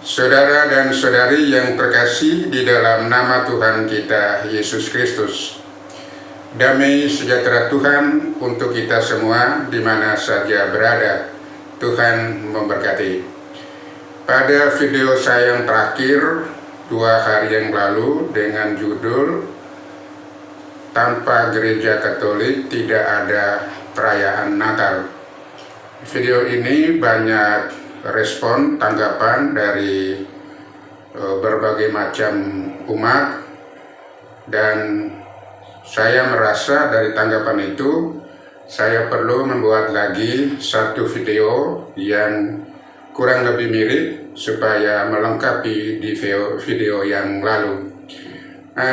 Saudara dan saudari yang terkasih di dalam nama Tuhan kita Yesus Kristus, damai sejahtera Tuhan untuk kita semua di mana saja berada. Tuhan memberkati. Pada video saya yang terakhir 2 hari yang lalu dengan judul "Tanpa Gereja Katolik Tidak Ada Perayaan Natal", video ini banyak respon, tanggapan dari berbagai macam umat, dan saya merasa dari tanggapan itu saya perlu membuat lagi satu video yang kurang lebih mirip supaya melengkapi di video yang lalu.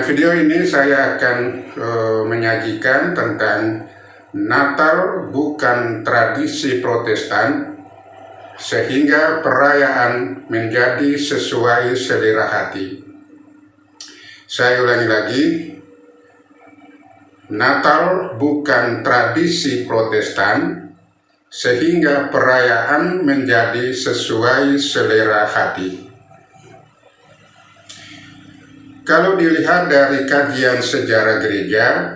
Video ini saya akan menyajikan tentang Natal bukan tradisi Protestan sehingga perayaan menjadi sesuai selera hati. Saya ulangi lagi, Natal bukan tradisi Protestan sehingga perayaan menjadi sesuai selera hati. Kalau dilihat dari kajian sejarah gereja,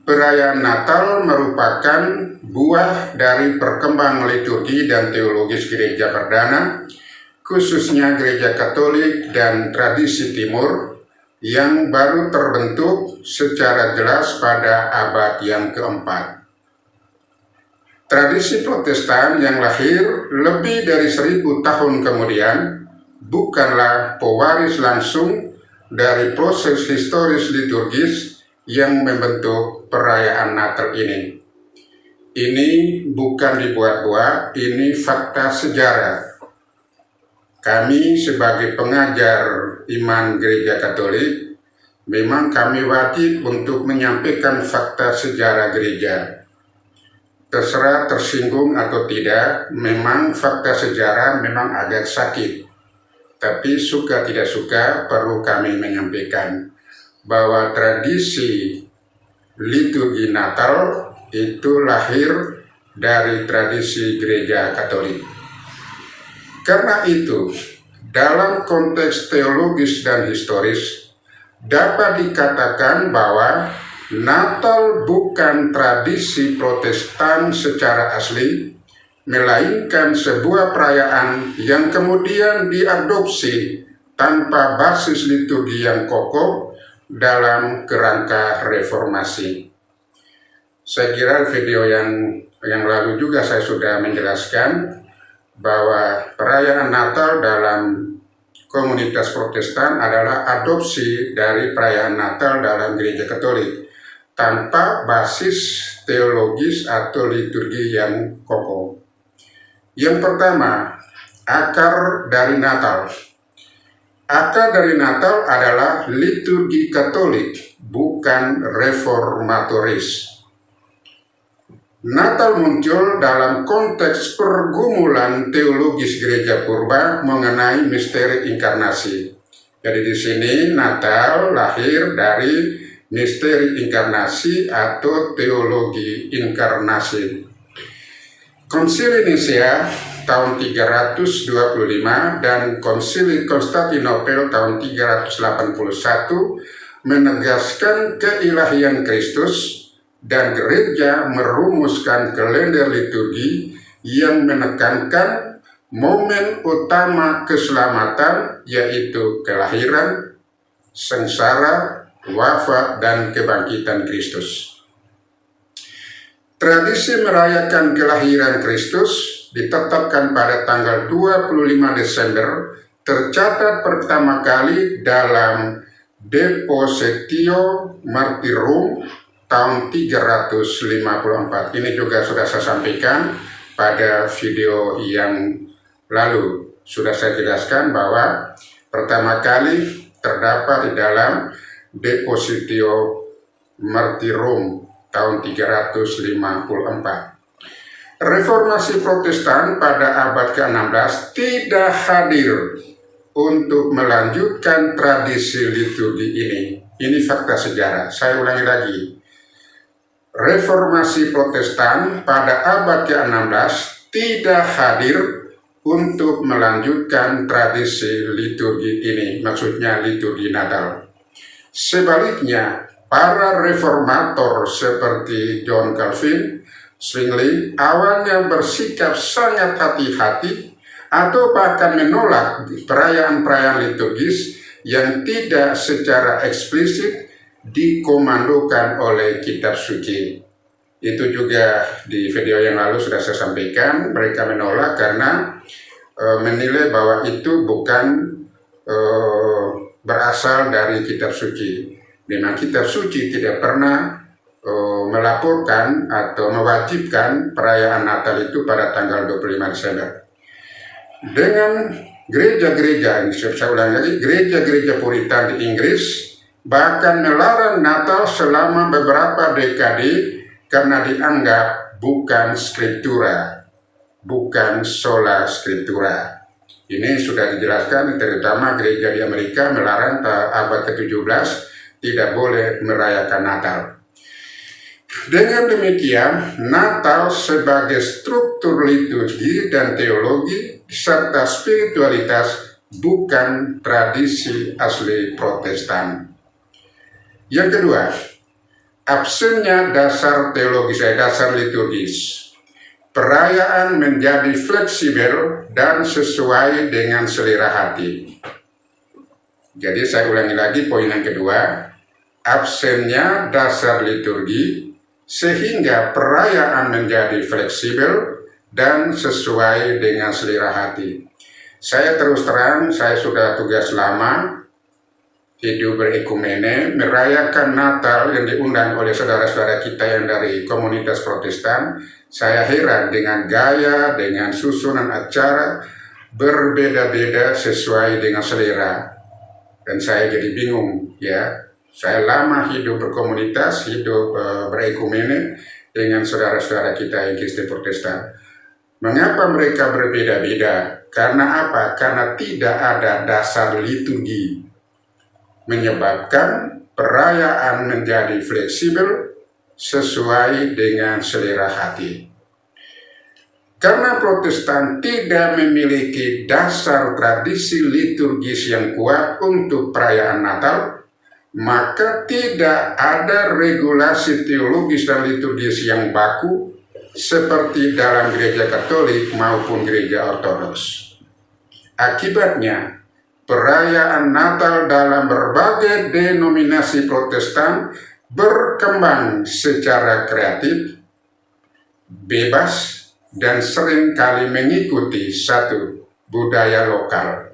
perayaan Natal merupakan buah dari perkembangan liturgi dan teologis gereja perdana, khususnya gereja Katolik dan tradisi Timur, yang baru terbentuk secara jelas pada abad yang keempat. Tradisi Protestan yang lahir lebih dari 1000 tahun kemudian bukanlah pewaris langsung dari proses historis liturgis yang membentuk perayaan Natal ini. Ini bukan dibuat-buat, ini fakta sejarah. Kami sebagai pengajar iman gereja Katolik, memang kami wajib untuk menyampaikan fakta sejarah gereja. Terserah tersinggung atau tidak, memang fakta sejarah memang agak sakit. Tapi suka tidak suka perlu kami menyampaikan bahwa tradisi liturgi Natal itu lahir dari tradisi gereja Katolik. Karena itu, dalam konteks teologis dan historis, dapat dikatakan bahwa Natal bukan tradisi Protestan secara asli, melainkan sebuah perayaan yang kemudian diadopsi tanpa basis liturgi yang kokoh dalam kerangka reformasi. Saya kira video yang lalu juga saya sudah menjelaskan bahwa perayaan Natal dalam komunitas Protestan adalah adopsi dari perayaan Natal dalam gereja Katolik tanpa basis teologis atau liturgi yang kokoh. Yang pertama, akar dari Natal. Akar dari Natal adalah liturgi Katolik, bukan reformatoris. Natal muncul dalam konteks pergumulan teologis gereja purba mengenai misteri inkarnasi. Jadi di sini Natal lahir dari misteri inkarnasi atau teologi inkarnasi. Konsili Nicea tahun 325 dan Konsili Konstantinopel tahun 381 menegaskan keilahian Kristus, dan gereja merumuskan kalender liturgi yang menekankan momen utama keselamatan, yaitu kelahiran, sengsara, wafat, dan kebangkitan Kristus. Tradisi merayakan kelahiran Kristus ditetapkan pada tanggal 25 Desember, tercatat pertama kali dalam Depositio Martyrum tahun 354. Ini juga sudah saya sampaikan pada video yang lalu. Sudah saya jelaskan bahwa pertama kali terdapat di dalam Depositio Martyrum tahun 354. Reformasi Protestan pada abad ke-16 tidak hadir untuk melanjutkan tradisi liturgi ini. Ini fakta sejarah. Saya ulangi lagi. Reformasi Protestan pada abad ke-16 tidak hadir untuk melanjutkan tradisi liturgi ini, maksudnya liturgi Natal. Sebaliknya, para reformator seperti John Calvin, Zwingli awalnya bersikap sangat hati-hati atau bahkan menolak perayaan-perayaan liturgis yang tidak secara eksplisit dikomandokan oleh kitab suci. Itu juga di video yang lalu sudah saya sampaikan, mereka menolak karena menilai bahwa itu bukan berasal dari kitab suci. Memang kitab suci tidak pernah melaporkan atau mewajibkan perayaan Natal itu pada tanggal 25 Desember. Dengan gereja-gereja, saya ulang lagi, gereja-gereja Puritan di Inggris bahkan melarang Natal selama beberapa dekade karena dianggap bukan skriptura, bukan sola scriptura. Ini sudah dijelaskan, terutama gereja di Amerika melarang abad ke-17 tidak boleh merayakan Natal. Dengan demikian, Natal sebagai struktur liturgi dan teologi serta spiritualitas bukan tradisi asli Protestan. Yang kedua, absennya dasar teologis, dasar liturgis. Perayaan menjadi fleksibel dan sesuai dengan selera hati. Jadi saya ulangi lagi poin yang kedua, absennya dasar liturgi sehingga perayaan menjadi fleksibel dan sesuai dengan selera hati. Saya terus terang, saya sudah tugas lama hidup berekumene, merayakan Natal yang diundang oleh saudara-saudara kita yang dari komunitas Protestan. Saya heran dengan gaya, dengan susunan acara berbeda-beda sesuai dengan selera. Dan saya jadi bingung, ya. Saya lama hidup berkomunitas, hidup berekumene dengan saudara-saudara kita yang Kristen Protestan. Mengapa mereka berbeda-beda? Karena apa? Karena tidak ada dasar liturgi, menyebabkan perayaan menjadi fleksibel sesuai dengan selera hati. Karena Protestan tidak memiliki dasar tradisi liturgis yang kuat untuk perayaan Natal, maka tidak ada regulasi teologis dan liturgis yang baku seperti dalam gereja Katolik maupun gereja Ortodoks. Akibatnya, perayaan Natal dalam berbagai denominasi Protestan berkembang secara kreatif, bebas, dan seringkali mengikuti satu budaya lokal.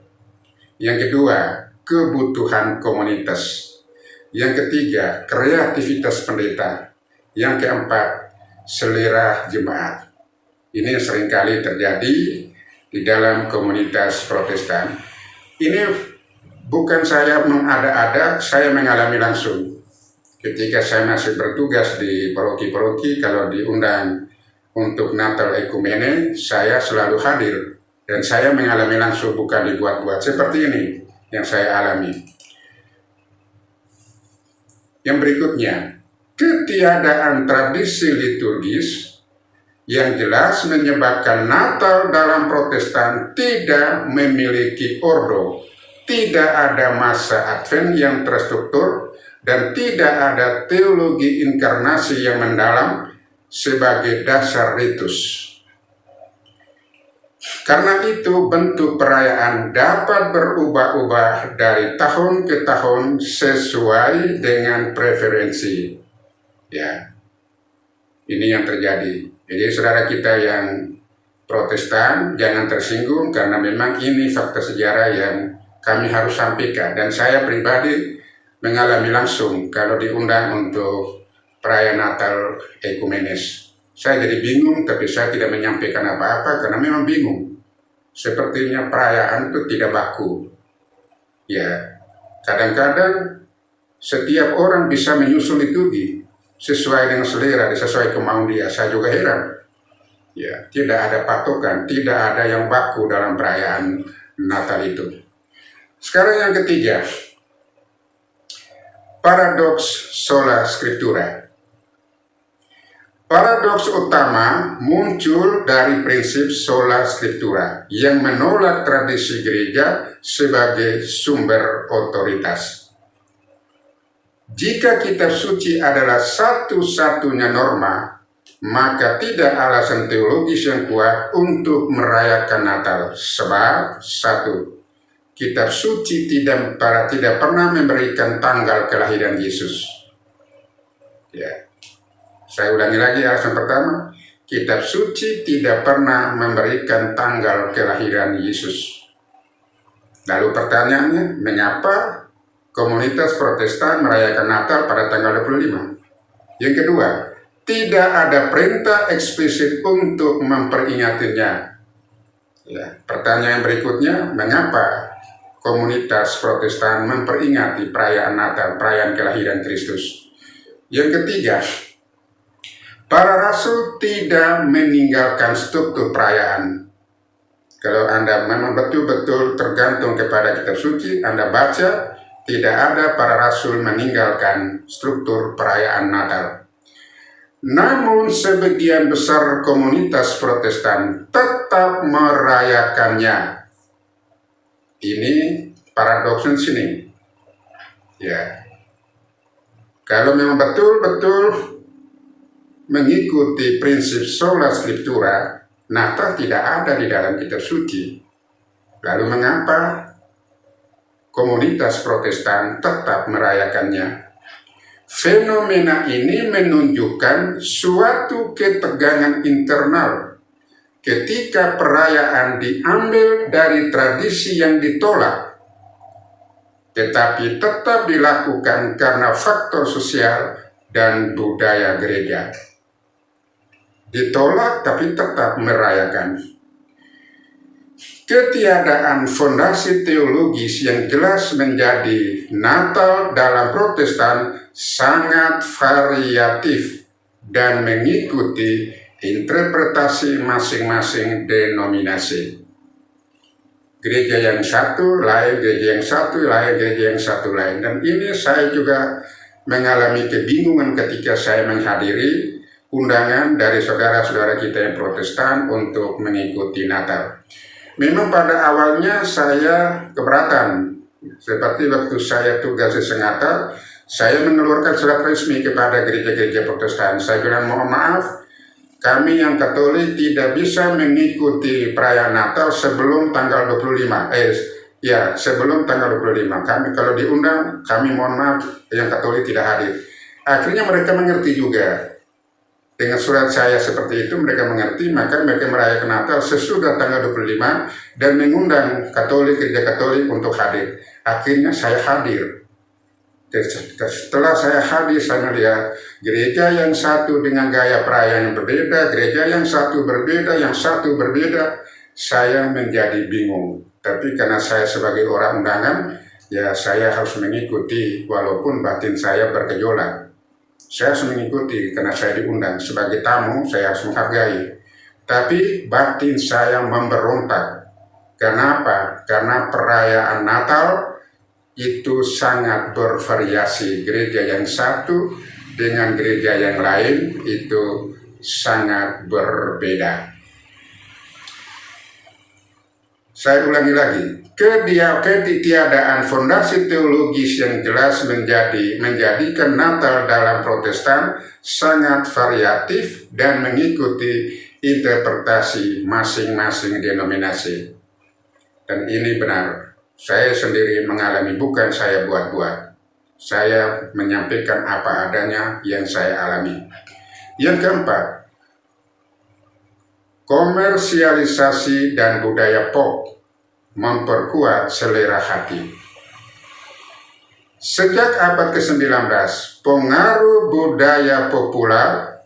Yang kedua, kebutuhan komunitas. Yang ketiga, kreativitas pendeta. Yang keempat, selera jemaat. Ini seringkali terjadi di dalam komunitas Protestan. Ini bukan saya mengada-ada, saya mengalami langsung. Ketika saya masih bertugas di paroki-paroki, kalau diundang untuk Natal Ekumene, saya selalu hadir. Dan saya mengalami langsung, bukan dibuat-buat. Seperti ini yang saya alami. Yang berikutnya, ketiadaan tradisi liturgis yang jelas menyebabkan Natal dalam Protestan tidak memiliki ordo, tidak ada masa Advent yang terstruktur, dan tidak ada teologi inkarnasi yang mendalam sebagai dasar ritus. Karena itu bentuk perayaan dapat berubah-ubah dari tahun ke tahun sesuai dengan preferensi. Ya, ini yang terjadi. Jadi saudara kita yang Protestan jangan tersinggung karena memang ini fakta sejarah yang kami harus sampaikan. Dan saya pribadi mengalami langsung kalau diundang untuk perayaan Natal Ekumenes. Saya jadi bingung, tapi saya tidak menyampaikan apa-apa karena memang bingung. Sepertinya perayaan itu tidak baku. Ya, kadang-kadang setiap orang bisa menyusun liturgi sesuai dengan selera, sesuai kemauan dia. Saya juga heran. Ya, tidak ada patokan, tidak ada yang baku dalam perayaan Natal itu. Sekarang yang ketiga, paradoks sola scriptura. Paradoks utama muncul dari prinsip sola scriptura yang menolak tradisi gereja sebagai sumber otoritas. Jika kitab suci adalah satu-satunya norma, maka tidak alasan teologis yang kuat untuk merayakan Natal. Sebab, satu, kitab suci tidak pernah memberikan tanggal kelahiran Yesus. Ya. Saya ulangi lagi alasan pertama, kitab suci tidak pernah memberikan tanggal kelahiran Yesus. Lalu pertanyaannya, mengapa komunitas Protestan merayakan Natal pada tanggal 25? Yang kedua, tidak ada perintah eksplisit untuk memperingatinya. Ya, pertanyaan berikutnya, mengapa komunitas Protestan memperingati perayaan Natal, perayaan kelahiran Kristus? Yang ketiga, para rasul tidak meninggalkan struktur perayaan. Kalau Anda memang betul-betul tergantung kepada kitab suci, Anda baca, tidak ada para rasul meninggalkan struktur perayaan Natal. Namun sebagian besar komunitas Protestan tetap merayakannya. Ini paradoksnya di sini. Ya. Kalau memang betul-betul mengikuti prinsip sola scriptura, Natal tidak ada di dalam kitab suci. Lalu mengapa komunitas Protestan tetap merayakannya? Fenomena ini menunjukkan suatu ketegangan internal ketika perayaan diambil dari tradisi yang ditolak, tetapi tetap dilakukan karena faktor sosial dan budaya gereja. Ditolak tapi tetap merayakan. Ketiadaan fondasi teologis yang jelas menjadi Natal dalam Protestan sangat variatif dan mengikuti interpretasi masing-masing denominasi. Gereja yang satu lain, gereja yang satu lain, gereja yang satu lain. Dan ini saya juga mengalami kebingungan ketika saya menghadiri undangan dari saudara-saudara kita yang Protestan untuk mengikuti Natal. Memang pada awalnya saya keberatan, seperti waktu saya tugas di Natal, saya mengeluarkan surat resmi kepada gereja-gereja Protestan. Saya bilang, mohon maaf, kami yang Katolik tidak bisa mengikuti perayaan Natal sebelum tanggal 25. Sebelum tanggal 25. Kami kalau diundang, kami mohon maaf, yang Katolik tidak hadir. Akhirnya mereka mengerti juga. Dengan surat saya seperti itu, mereka mengerti, maka mereka merayakan Natal sesudah tanggal 25 dan mengundang Katolik, gereja Katolik untuk hadir. Akhirnya saya hadir. Setelah saya hadir, saya melihat gereja yang satu dengan gaya perayaan yang berbeda, gereja yang satu berbeda, yang satu berbeda. Saya menjadi bingung. Tapi karena saya sebagai orang undangan, ya saya harus mengikuti walaupun batin saya bergejolak. Saya harus mengikuti karena saya diundang sebagai tamu, saya harus menghargai. Tapi batin saya memberontak. Kenapa? Karena perayaan Natal itu sangat bervariasi. Gereja yang satu dengan gereja yang lain itu sangat berbeda. Saya ulangi lagi, ketiadaan fondasi teologis yang jelas menjadikan Natal dalam Protestan sangat variatif dan mengikuti interpretasi masing-masing denominasi. Dan ini benar, saya sendiri mengalami, bukan saya buat-buat. Saya menyampaikan apa adanya yang saya alami. Yang keempat, komersialisasi dan budaya pop memperkuat selera hati. Sejak abad ke-19, pengaruh budaya populer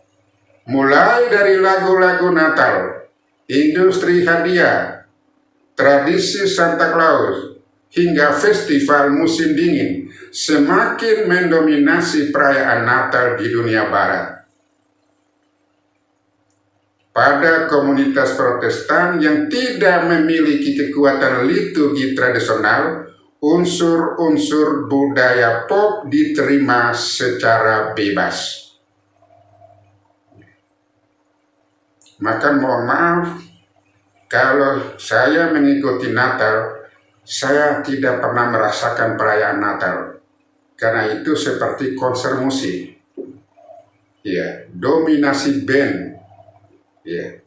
mulai dari lagu-lagu Natal, industri hadiah, tradisi Santa Claus, hingga festival musim dingin semakin mendominasi perayaan Natal di dunia Barat. Pada komunitas Protestan yang tidak memiliki kekuatan liturgi tradisional, unsur-unsur budaya pop diterima secara bebas. Maka mohon maaf, kalau saya mengikuti Natal, saya tidak pernah merasakan perayaan Natal. Karena itu seperti konser musik. Ya, dominasi band. Ya.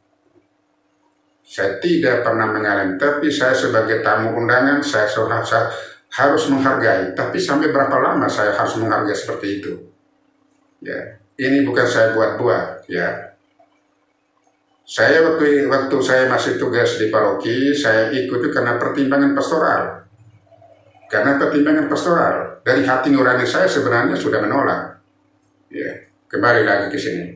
Saya tidak pernah mengalami, tapi saya sebagai tamu undangan, saya harus menghargai. Tapi sampai berapa lama saya harus menghargai seperti itu? Ya, ini bukan saya buat-buat, ya. Saya waktu saya masih tugas di paroki, saya ikuti karena pertimbangan pastoral. Karena pertimbangan pastoral, dari hati nurani saya sebenarnya sudah menolak. Ya, kembali lagi ke sini.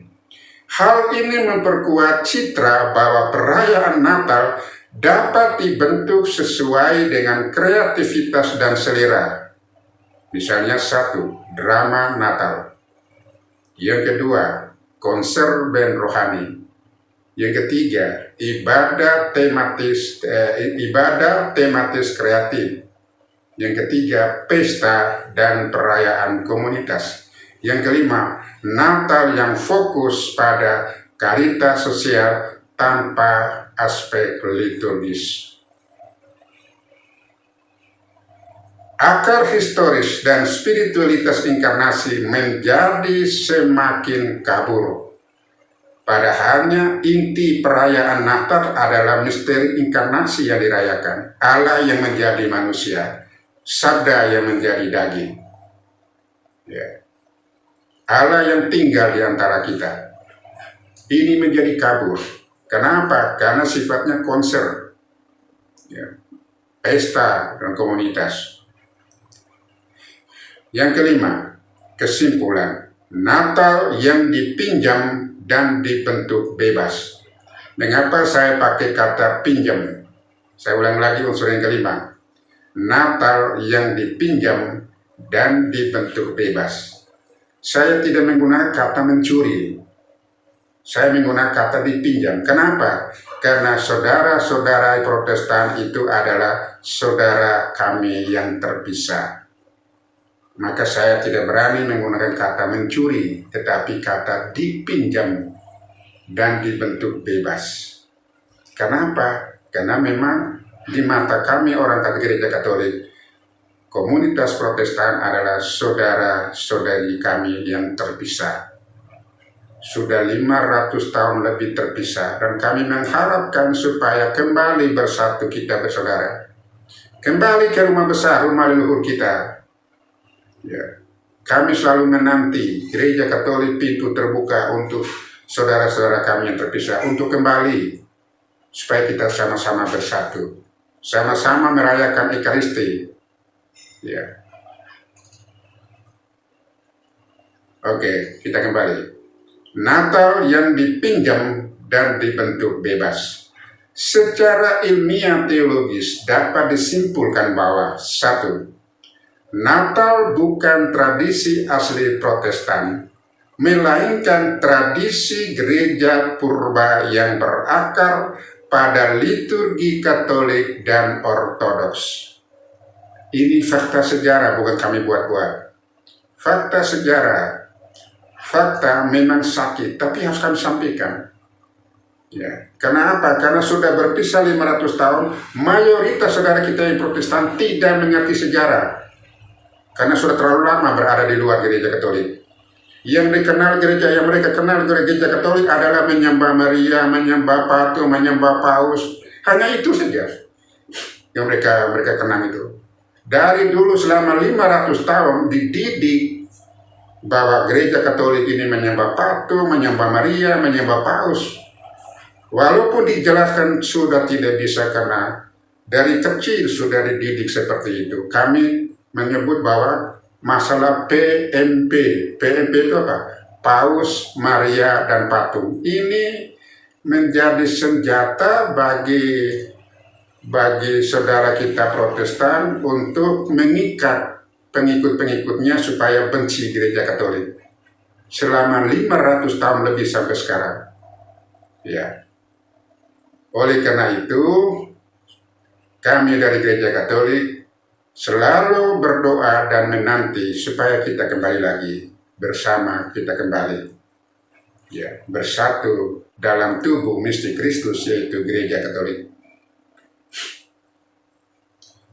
Hal ini memperkuat citra bahwa perayaan Natal dapat dibentuk sesuai dengan kreativitas dan selera. Misalnya satu, drama Natal. Yang kedua, konser band rohani. Yang ketiga, ibadah tematis kreatif. Yang ketiga, pesta dan perayaan komunitas. Yang kelima, Natal yang fokus pada karitas sosial tanpa aspek liturgis. Akar historis dan spiritualitas inkarnasi menjadi semakin kabur. Padahalnya inti perayaan Natal adalah misteri inkarnasi yang dirayakan. Allah yang menjadi manusia, Sabda yang menjadi daging. Ya. Allah yang tinggal di antara kita. Ini menjadi kabur. Kenapa? Karena sifatnya konser. Ya. Pesta dan komunitas. Yang kelima, kesimpulan. Natal yang dipinjam dan dibentuk bebas. Mengapa saya pakai kata pinjam? Saya ulang lagi unsur yang kelima. Natal yang dipinjam dan dibentuk bebas. Saya tidak menggunakan kata mencuri. Saya menggunakan kata dipinjam. Kenapa? Karena saudara-saudara Protestan itu adalah saudara kami yang terpisah. Maka saya tidak berani menggunakan kata mencuri, tetapi kata dipinjam dan dibentuk bebas. Kenapa? Karena memang di mata kami orang Gereja Katolik, komunitas Protestan adalah saudara-saudari kami yang terpisah. Sudah 500 tahun lebih terpisah, dan kami mengharapkan supaya kembali bersatu kita bersaudara. Kembali ke rumah besar, rumah leluhur kita. Ya, kami selalu menanti Gereja Katolik pintu terbuka untuk saudara-saudara kami yang terpisah untuk kembali supaya kita sama-sama bersatu, sama-sama merayakan Ekaristi. Ya, oke, kita kembali. Natal yang dipinjam dan dibentuk bebas. Secara ilmiah teologis dapat disimpulkan bahwa satu, Natal bukan tradisi asli Protestan, melainkan tradisi gereja purba yang berakar pada liturgi Katolik dan Ortodoks. Ini fakta sejarah, bukan kami buat-buat. Fakta sejarah, fakta memang sakit, tapi harus kami sampaikan. Ya, kenapa? Karena sudah berpisah 500 tahun, mayoritas saudara kita yang Protestan tidak mengerti sejarah. Karena sudah terlalu lama berada di luar gereja Katolik. Yang dikenal gereja, yang mereka kenal gereja Katolik adalah menyembah Maria, menyembah patung, menyembah paus. Hanya itu saja yang mereka kenal itu. Dari dulu selama 500 tahun dididik bahwa gereja Katolik ini menyembah patung, menyembah Maria, menyembah paus. Walaupun dijelaskan sudah tidak bisa karena dari kecil sudah dididik seperti itu. Kami menyebut bahwa masalah PMP itu apa? Paus, Maria, dan patung. Ini menjadi senjata bagi saudara kita Protestan untuk mengikat pengikut-pengikutnya supaya benci gereja Katolik. Selama 500 tahun lebih sampai sekarang. Ya. Oleh karena itu, kami dari gereja Katolik selalu berdoa dan menanti supaya kita kembali lagi bersama, kita kembali. ya, bersatu dalam tubuh mistik Kristus, yaitu Gereja Katolik.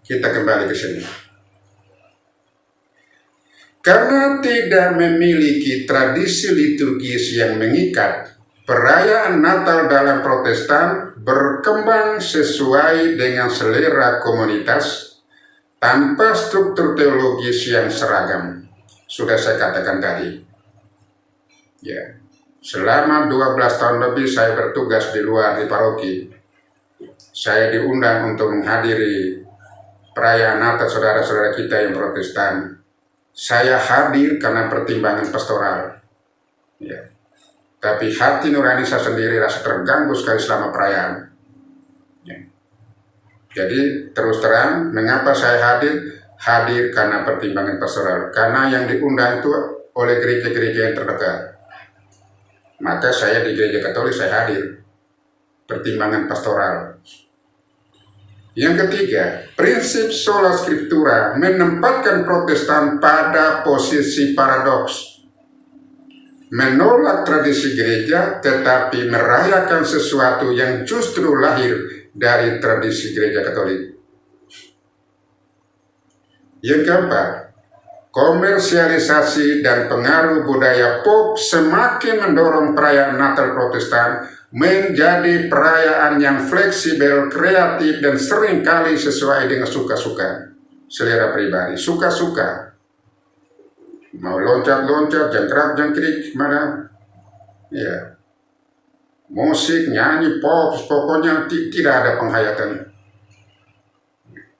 Kita kembali ke sini. Karena tidak memiliki tradisi liturgis yang mengikat, perayaan Natal dalam Protestan berkembang sesuai dengan selera komunitas tanpa struktur teologis yang seragam. Sudah saya katakan tadi. Ya, selama 12 tahun lebih saya bertugas di luar di paroki. Saya diundang untuk menghadiri perayaan Natal saudara-saudara kita yang Protestan. Saya hadir karena pertimbangan pastoral. Ya. Tapi hati nurani saya sendiri rasa terganggu sekali selama perayaan. Ya. Jadi terus terang, mengapa saya hadir? Hadir karena pertimbangan pastoral. Karena yang diundang itu oleh gereja-gereja yang terdekat. Maka saya di Gereja Katolik saya hadir. Pertimbangan pastoral. Yang ketiga, prinsip sola scriptura menempatkan Protestan pada posisi paradoks. Menolak tradisi gereja tetapi merayakan sesuatu yang justru lahir dari tradisi Gereja Katolik. Yang keempat, komersialisasi dan pengaruh budaya pop semakin mendorong perayaan Natal Protestan menjadi perayaan yang fleksibel, kreatif, dan seringkali sesuai dengan suka-suka selera pribadi. Suka-suka, mau loncat-loncat, jangkrak-jangkrik, mana, ya, musik, nyanyi, pop, pokoknya tidak ada penghayatan.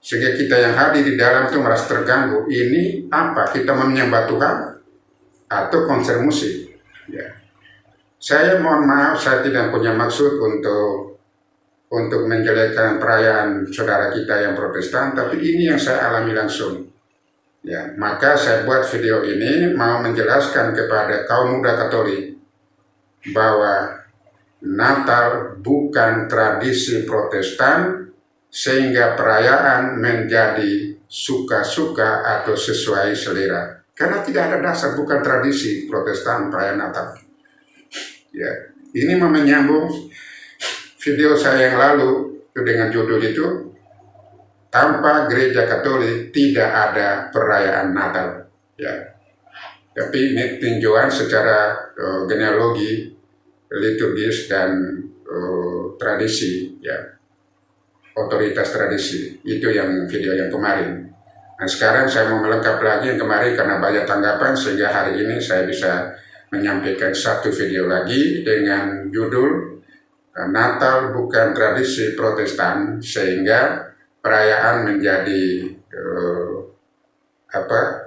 Sehingga kita yang hadir di dalam itu merasa terganggu. Ini apa? Kita menyembah Tuhan atau konser musik? Ya. Saya mohon maaf, saya tidak punya maksud untuk menjelekkan perayaan saudara kita yang Protestan, tapi ini yang saya alami langsung. Ya, maka saya buat video ini mau menjelaskan kepada kaum muda Katolik bahwa Natal bukan tradisi Protestan sehingga perayaan menjadi suka-suka atau sesuai selera. Karena tidak ada dasar, bukan tradisi Protestan perayaan Natal. Ya, ini menyambung video saya yang lalu dengan judul itu, tanpa Gereja Katolik tidak ada perayaan Natal. Ya, tapi ini tinjauan secara genealogi, liturgis dan tradisi. Ya, otoritas tradisi itu yang video yang kemarin. Nah, sekarang saya mau melengkap lagi yang kemarin karena banyak tanggapan sehingga hari ini saya bisa menyampaikan satu video lagi dengan judul Natal bukan tradisi Protestan sehingga perayaan menjadi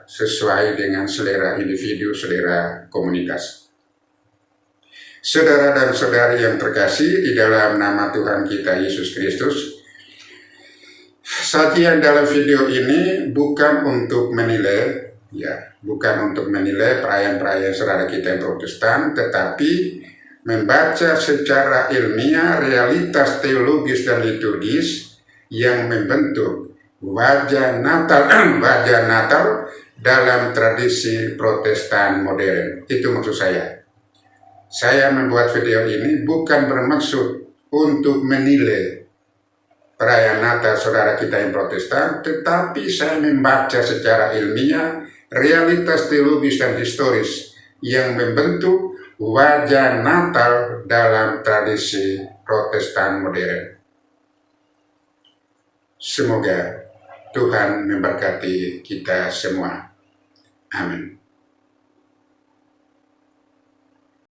sesuai dengan selera individu, selera komunitas. Saudara dan saudari yang terkasih di dalam nama Tuhan kita Yesus Kristus, sajian dalam video ini bukan untuk menilai, ya, bukan untuk menilai perayaan-perayaan saudara kita yang Protestan, tetapi membaca secara ilmiah realitas teologis dan liturgis yang membentuk wajah Natal dalam tradisi Protestan modern. Itu maksud saya. Saya membuat video ini bukan bermaksud untuk menilai perayaan Natal saudara kita yang Protestan, tetapi saya membaca secara ilmiah realitas teologis dan historis yang membentuk wajah Natal dalam tradisi Protestan modern. Semoga Tuhan memberkati kita semua. Amin.